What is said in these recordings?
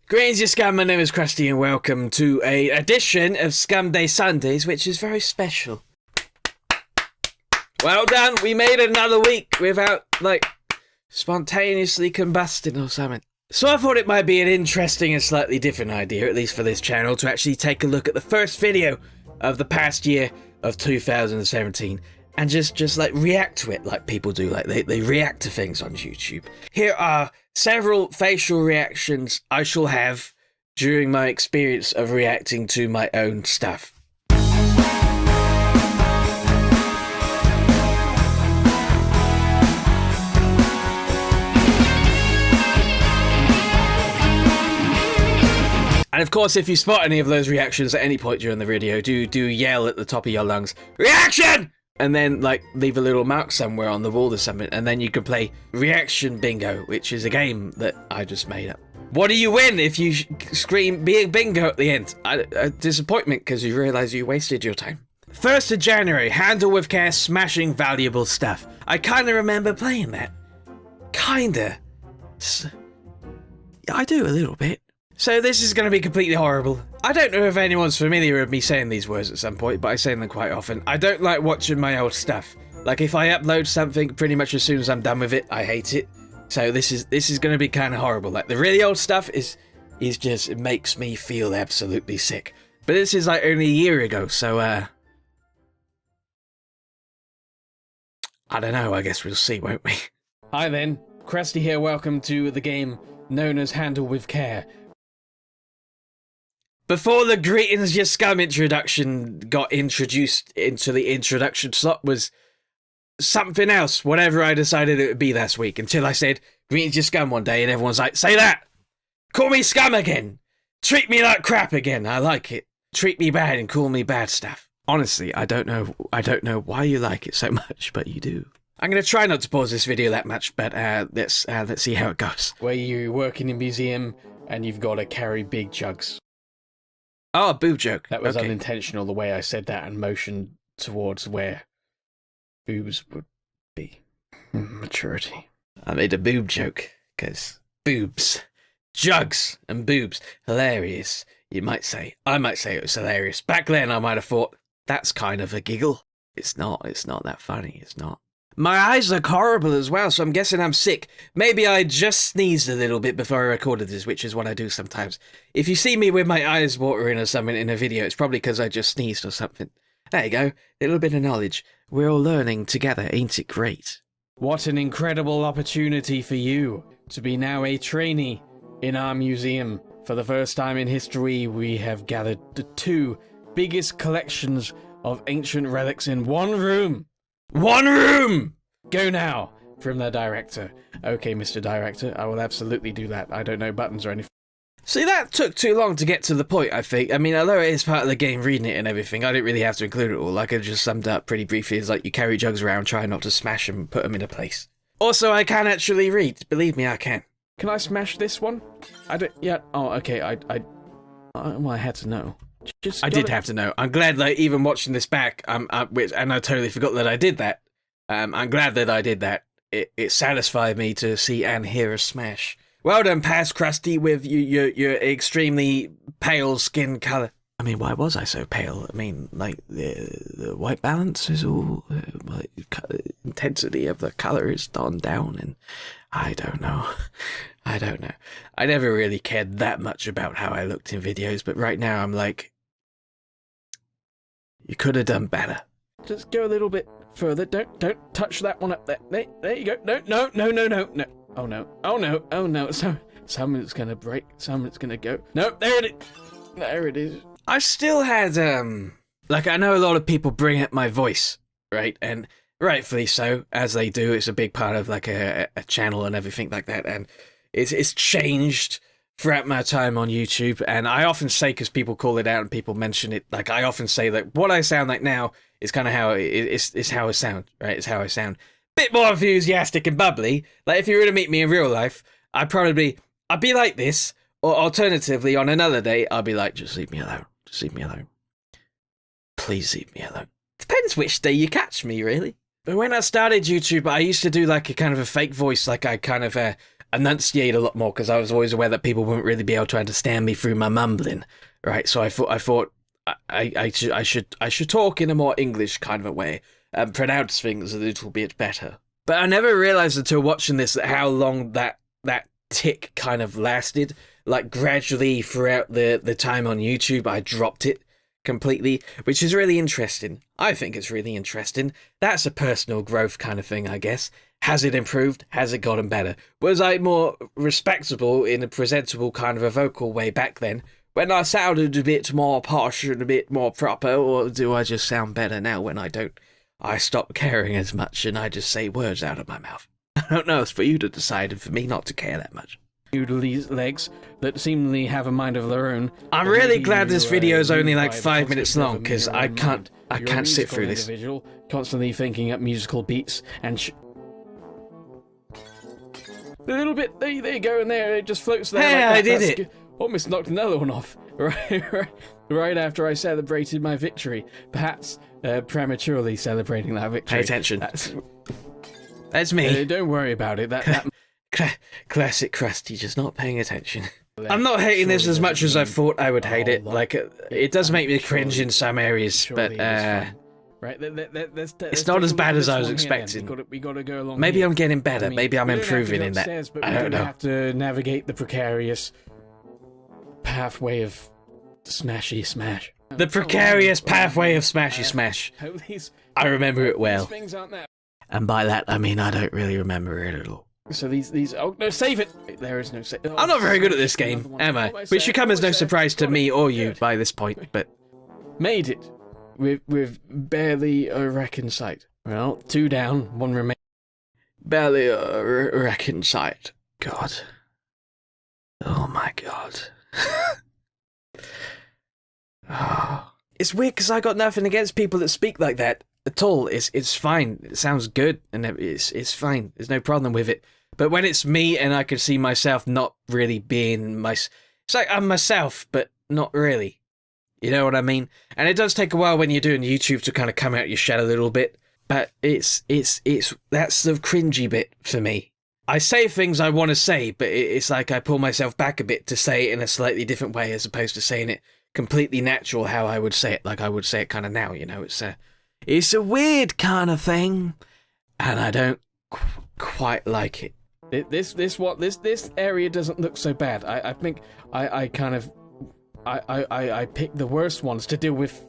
Greetings, you scum. My name is Krusty, and welcome to a edition of Scum Day Sundays, which is very special. Well done. We made another week without, spontaneously combusting or something. So I thought it might be an interesting and slightly different idea, at least for this channel, to actually take a look at the first video of the past year of 2017 and just react to it like people do. Like they react to things on YouTube. Here are several facial reactions I shall have during my experience of reacting to my own stuff. And of course, if you spot any of those reactions at any point during the video, do yell at the top of your lungs, "Reaction!" And then, leave a little mark somewhere on the wall or something, and then you can play Reaction Bingo, which is a game that I just made up. What do you win if you scream bingo at the end? A disappointment, because you realise you wasted your time. 1st of January, handle with care, smashing valuable stuff. I kinda remember playing that. Kinda. I do a little bit. So this is going to be completely horrible. I don't know if anyone's familiar with me saying these words at some point, but I say them quite often. I don't like watching my old stuff. Like, if I upload something, pretty much as soon as I'm done with it, I hate it. So this is going to be kind of horrible. Like, the really old stuff is just, it makes me feel absolutely sick. But this is only a year ago, so I don't know, I guess we'll see, won't we? Hi then, Krusty here, welcome to the game known as Handle with Care. Before the Greetings Your Scum introduction got introduced into the introduction slot was something else, whatever I decided it would be last week, until I said Greetings Your Scum one day and everyone's like, say that! Call me scum again! Treat me like crap again, I like it. Treat me bad and call me bad stuff. Honestly, I don't know why you like it so much, but you do. I'm going to try not to pause this video that much, but let's see how it goes. Where you work in a museum and you've got to carry big jugs. Oh, a boob joke. That was unintentional, the way I said that, and motioned towards where boobs would be. Maturity. I made a boob joke, because boobs, jugs, and boobs. Hilarious, you might say. I might say it was hilarious. Back then, I might have thought, that's kind of a giggle. It's not that funny, it's not. My eyes look horrible as well, so I'm guessing I'm sick. Maybe I just sneezed a little bit before I recorded this, which is what I do sometimes. If you see me with my eyes watering or something in a video, it's probably because I just sneezed or something. There you go, a little bit of knowledge. We're all learning together, ain't it great? What an incredible opportunity for you to be now a trainee in our museum. For the first time in history, we have gathered the 2 biggest collections of ancient relics in one room. One room! Go now, from the director. Okay, Mr. Director, I will absolutely do that. I don't know buttons or anything. See, that took too long to get to the point, I think. I mean, although it is part of the game, reading it and everything, I didn't really have to include it all. I could just summed up pretty briefly as you carry jugs around, try not to smash them, put them in a place. Also, I can actually read. Believe me, I can. Can I smash this one? I don't... Yeah. Oh, okay, well, I had to know. I did have to know. I'm glad that even watching this back, and I totally forgot that I did that. I'm glad that I did that. It satisfied me to see and hear a smash. Well done, past Krusty, with your extremely pale skin colour. I mean, why was I so pale? I mean, the white balance is all... intensity of the colour is gone down, and I don't know. I never really cared that much about how I looked in videos, but right now I'm like... You could have done better. Just go a little bit further. Don't touch that one up there. There you go. No. Oh no. So someone's gonna break. Someone's gonna go. No, there it is. I still had I know a lot of people bring up my voice, right? And rightfully so, as they do. It's a big part of a channel and everything like that, and it's changed throughout my time on YouTube, and I often say, because people call it out and people mention it, I often say that what I sound like now is kind of how it's how I sound, right? It's how I sound. Bit more enthusiastic and bubbly. Like, if you were to meet me in real life, I'd be like this, or alternatively, on another day, I'd be like, just leave me alone. Just leave me alone. Please leave me alone. Depends which day you catch me, really. But when I started YouTube, I used to do a kind of a fake voice, I kind of enunciate a lot more, because I was always aware that people wouldn't really be able to understand me through my mumbling, right? So I thought I should talk in a more English kind of a way and pronounce things a little bit better. But I never realized until watching this how long that tick kind of lasted. Like, gradually throughout the time on YouTube, I dropped it completely, which is really interesting. I think it's really interesting. That's a personal growth kind of thing, I guess. Has it improved? Has it gotten better? Was I more respectable in a presentable kind of a vocal way back then, when I sounded a bit more posh and a bit more proper, or do I just sound better now when I don't? I stop caring as much and I just say words out of my mouth. I don't know, it's for you to decide and for me not to care that much. These legs that seemingly have a mind of their own. I'm really glad this video is only like 5 minutes long, because I can't sit through this. Constantly thinking up musical beats and a little bit, there you go, and there it just floats there. Hey, like I did it! Almost knocked another one off right after I celebrated my victory. Perhaps prematurely celebrating that victory. Pay attention. That's me. Don't worry about it. That classic Krusty, just not paying attention. I'm not hating this as much as I thought I would hate it. Like, it does make me cringe in some areas, but right, it's not as bad as I was expecting. We gotta go along. Maybe I'm getting better. Maybe I'm improving in that. I don't know. Have to navigate the precarious pathway of smashy smash. The precarious pathway of smashy smash. I remember it well. And by that, I mean I don't really remember it at all. So these oh no, save it! There is no save. Oh, I'm not very good at this game, am I? Which should come as no surprise to me or you by this point, but... Made it! With barely a wreck in sight. Well, 2 down, 1 remain. Barely a wreck in sight. God. Oh my god. Oh. It's weird because I got nothing against people that speak like that at all. It's fine. It sounds good and it's fine. There's no problem with it. But when it's me and I can see myself not really being it's like I'm myself, but not really. You know what I mean? And it does take a while when you're doing YouTube to kind of come out your shell a little bit. But that's the cringy bit for me. I say things I want to say, but it's like I pull myself back a bit to say it in a slightly different way as opposed to saying it completely natural how I would say it, like I would say it kind of now, you know. It's a weird kind of thing, and I don't quite like it. This area doesn't look so bad. I think I kind of I picked the worst ones to deal with.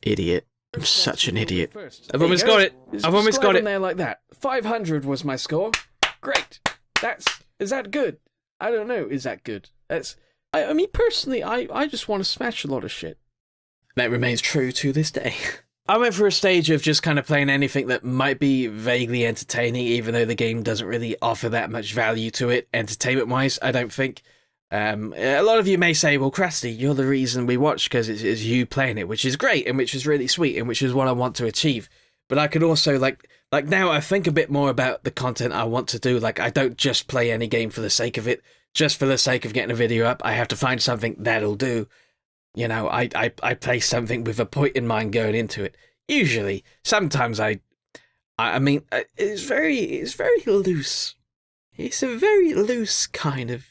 Idiot. I'm such an idiot. I've almost got it. I've almost got it. There like that. 500 was my score. Great. Is that good? I don't know. Is that good? I mean, personally, I just want to smash a lot of shit. That remains true to this day. I went through a stage of just kind of playing anything that might be vaguely entertaining, even though the game doesn't really offer that much value to it, entertainment-wise, I don't think. A lot of you may say, well, Krusty, you're the reason we watch because it's you playing it, which is great and which is really sweet and which is what I want to achieve. But I could also, like now I think a bit more about the content I want to do. Like, I don't just play any game for the sake of it, just for the sake of getting a video up. I have to find something that'll do. You know, I play something with a point in mind going into it. Usually, sometimes I mean, it's very loose. It's a very loose kind of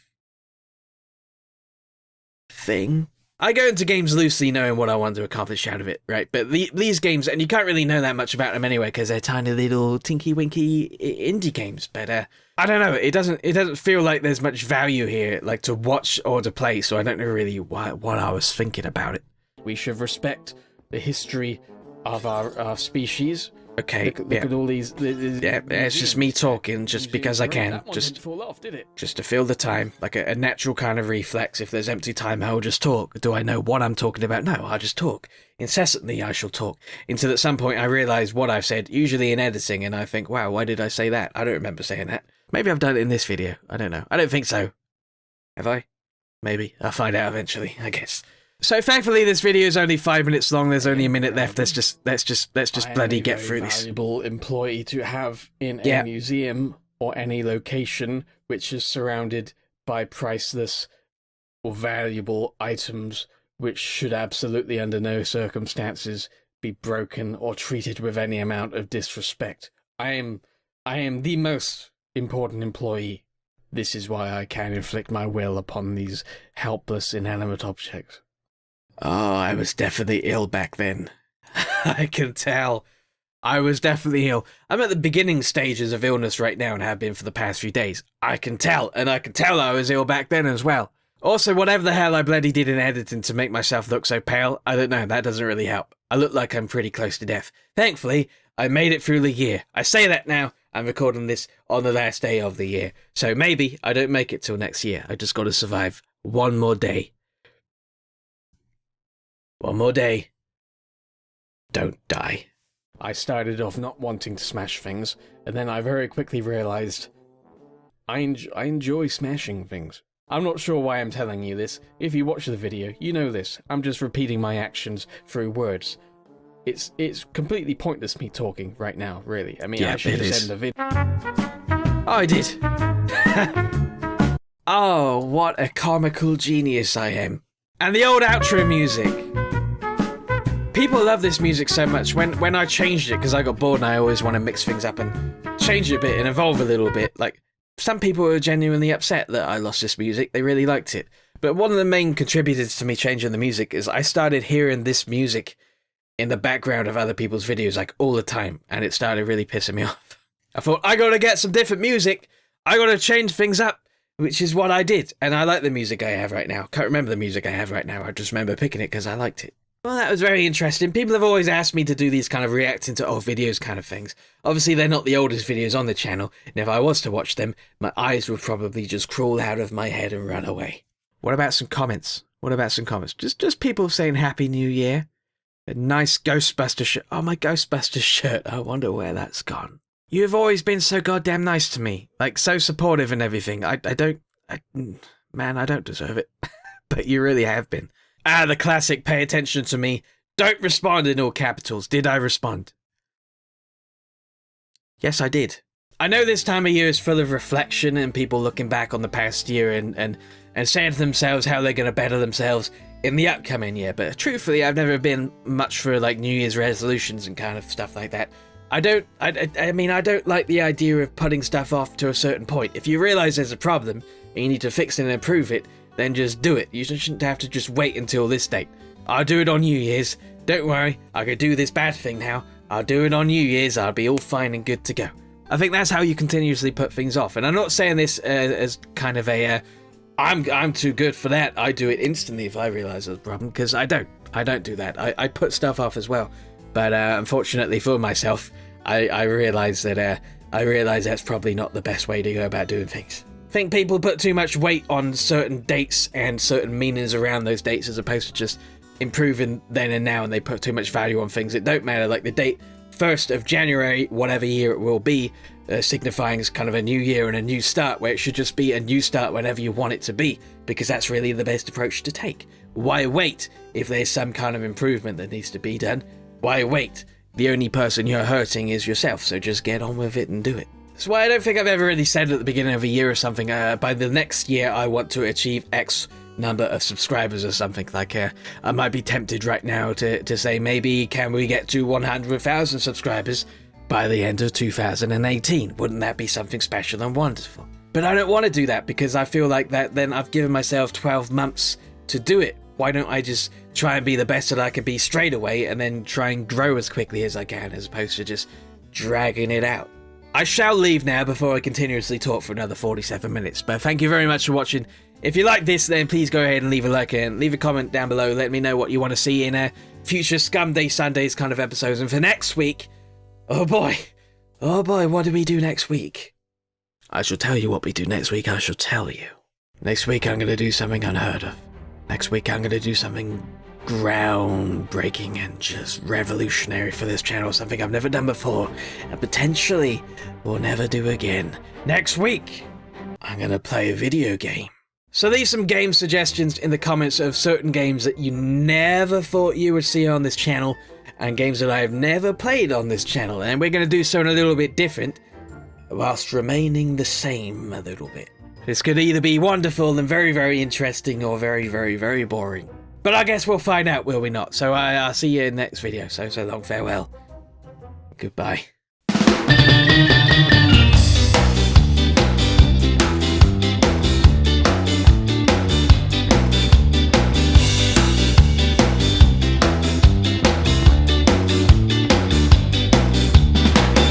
thing. I go into games loosely knowing what I want to accomplish out of it, right? But these games, and you can't really know that much about them anyway because they're tiny little tinky-winky indie games. But I don't know. It doesn't feel like there's much value here, like to watch or to play. So I don't know really what I was thinking about it. We should respect the history of our species. Okay. Look at all these. It's just me talking, just because I can, just to fill the time, like a natural kind of reflex. If there's empty time, I'll just talk. Do I know what I'm talking about? No, I'll just talk incessantly. I shall talk until at some point I realise what I've said, usually in editing, and I think, wow, why did I say that? I don't remember saying that. Maybe I've done it in this video. I don't know. I don't think so. Have I? Maybe. I'll find out eventually, I guess. So thankfully this video is only 5 minutes long. There's only a minute left. Let's just bloody get through this. Valuable employee to have in a museum or any location which is surrounded by priceless or valuable items which should absolutely under no circumstances be broken or treated with any amount of disrespect. I am the most important employee This is why I can inflict my will upon these helpless, inanimate objects. Oh, I was definitely ill back then. I can tell. I was definitely ill. I'm at the beginning stages of illness right now and have been for the past few days. I can tell, and I can tell I was ill back then as well. Also, whatever the hell I bloody did in editing to make myself look so pale, I don't know, that doesn't really help. I look like I'm pretty close to death. Thankfully, I made it through the year. I say that now, I'm recording this on the last day of the year. So maybe I don't make it till next year. I just gotta survive one more day. One more day. Don't die. I started off not wanting to smash things, and then I very quickly realized I enjoy smashing things. I'm not sure why I'm telling you this. If you watch the video, you know this. I'm just repeating my actions through words. It's completely pointless me talking right now, really. I mean, yeah, I should just end the video. Oh, I did. Oh, what a comical genius I am. And the old outro music. People love this music so much. When I changed it, because I got bored and I always want to mix things up and change it a bit and evolve a little bit, like, some people were genuinely upset that I lost this music. They really liked it. But one of the main contributors to me changing the music is I started hearing this music in the background of other people's videos, like, all the time. And it started really pissing me off. I thought, I gotta get some different music. I gotta change things up, which is what I did. And I like the music I have right now. Can't remember the music I have right now. I just remember picking it because I liked it. Well, that was very interesting. People have always asked me to do these kind of reacting to old videos kind of things. Obviously, they're not the oldest videos on the channel, and if I was to watch them, my eyes would probably just crawl out of my head and run away. What about some comments? Just people saying Happy New Year. A nice Ghostbuster shirt. Oh, my Ghostbuster shirt. I wonder where that's gone. You have always been so goddamn nice to me. Like, so supportive and everything. I don't deserve it. But you really have been. Ah, the classic pay attention to me. Don't respond in all capitals. Did I respond? Yes, I did. I know this time of year is full of reflection and people looking back on the past year and saying to themselves how they're going to better themselves in the upcoming year. But truthfully, I've never been much for like New Year's resolutions and kind of stuff like that. I don't like the idea of putting stuff off to a certain point. If you realize there's a problem and you need to fix it and improve it, then just do it. You shouldn't have to just wait until this date. I'll do it on New Year's. Don't worry, I could do this bad thing now. I'll do it on New Year's. I'll be all fine and good to go. I think that's how you continuously put things off. And I'm not saying this as kind of a, I'm too good for that. I do it instantly if I realize there's a problem, because I don't do that. I put stuff off as well. But unfortunately for myself, I realize that's probably not the best way to go about doing things. I think people put too much weight on certain dates and certain meanings around those dates as opposed to just improving then and now, and they put too much value on things that don't matter, like the date 1st of January, whatever year it will be, signifying as kind of a new year and a new start, where it should just be a new start whenever you want it to be, because that's really the best approach to take. Why wait if there's some kind of improvement that needs to be done? Why wait? The only person you're hurting is yourself, so just get on with it and do it. That's why I don't think I've ever really said at the beginning of a year or something, by the next year I want to achieve X number of subscribers or something. Like, I might be tempted right now to say, maybe can we get to 100,000 subscribers by the end of 2018? Wouldn't that be something special and wonderful? But I don't want to do that, because I feel like that then I've given myself 12 months to do it. Why don't I just try and be the best that I can be straight away and then try and grow as quickly as I can, as opposed to just dragging it out? I shall leave now before I continuously talk for another 47 minutes, but thank you very much for watching. If you like this, then please go ahead and leave a like and leave a comment down below. Let me know what you want to see in future Scum Day Sundays kind of episodes. And for next week, oh boy, what do we do next week? I shall tell you what we do next week. I shall tell you. Next week I'm going to do something unheard of. Next week I'm going to do something groundbreaking and just revolutionary for this channel, something I've never done before and potentially will never do again. Next week I'm gonna play a video game. So leave some game suggestions in the comments of certain games that you never thought you would see on this channel and games that I've never played on this channel, and we're gonna do something a little bit different whilst remaining the same a little bit. This could either be wonderful and very, very interesting, or very, very, very boring. But I guess we'll find out, will we not? So I'll see you in the next video. So long, farewell. Goodbye.